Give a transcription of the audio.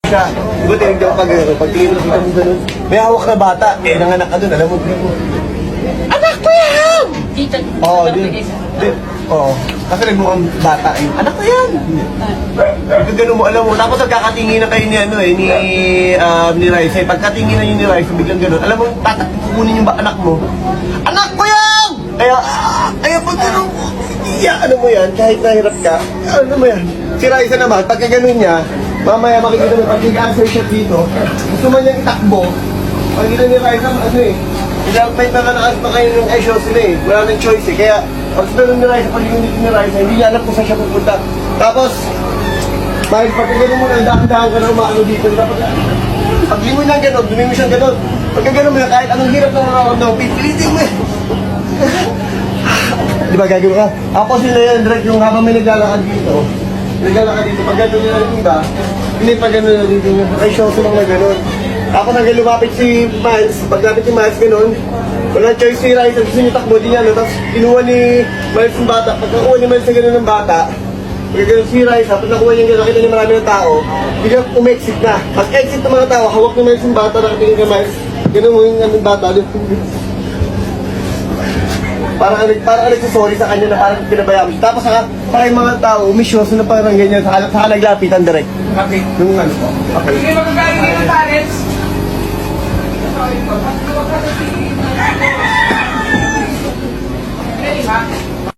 siya. Buti hindi ako pag-tingin mo ganun. May hawak na bata. Eh, nanganak ka dun, alam mo. Anak ko yan! Dito. Oo, oo. Kasi nagmukhang bata eh. Anak ko yan! Pag gano'n mo, alam mo. Tapos nagkakatingin na kayo ni, ano eh, ni Raisa. Pagkatingin na yun ni Raisa, biglang gano'n. Alam mo, kukunin yung anak mo. Anak ko yan! Kaya pag gano'n, ano mo yan, kahit nahirap ka, ano mo yan. Si Raisa naman, pagka gano'n niya, mamaya makikita mo, pag nag-answer siya dito, gusto man niyang itakbo, makikita ni Raisa, ano eh, may mga nakaas pa kayo ng show sila eh, wala nang choice eh, kaya pag sunod ni Raisa, pag unit ni Raisa, hindi niya alam kung saan siya pupunta. Tapos, pag gano'n mo na, dahan-dahan ka na umaano dito, dapat pag di mo na gano'n, dumi mo siyang gano'n, pagka gano'n mo na, kahit anong hirap na nakakamdaw, pipilitin mo eh. Di ba gagawin ka? Tapos yun na yan, direct yung habang may naglalakad dito, pag gano'n nila yung iba, hindi pa gano'n na dito, ay show sila na gano'n. Tapos hanggang lumapit si Miles, paglapit si Miles gano'n, walang choice si Raisa, gusto niya takbo din yan, tapos kinuha ni Miles yung bata, pagkakuha ni Miles na gano'n ng bata, pagkagano'n si Raisa, pag nakuha niya gano'n, nakita niya marami ng tao, biglang umexit na. Pag exit ng mga tao, hawak ni Miles yung bata, nakatingin ka Miles, gano'n mo yung bata, parang nagsasorry sa kanya na parang pinabayaan siya. Tapos parang yung mga tao, umisyoso na parang ganyan, saka naglapitan direct. Okay. Yung ano po. Okay. Hindi magagaling kayo ng talents. Ready, ha?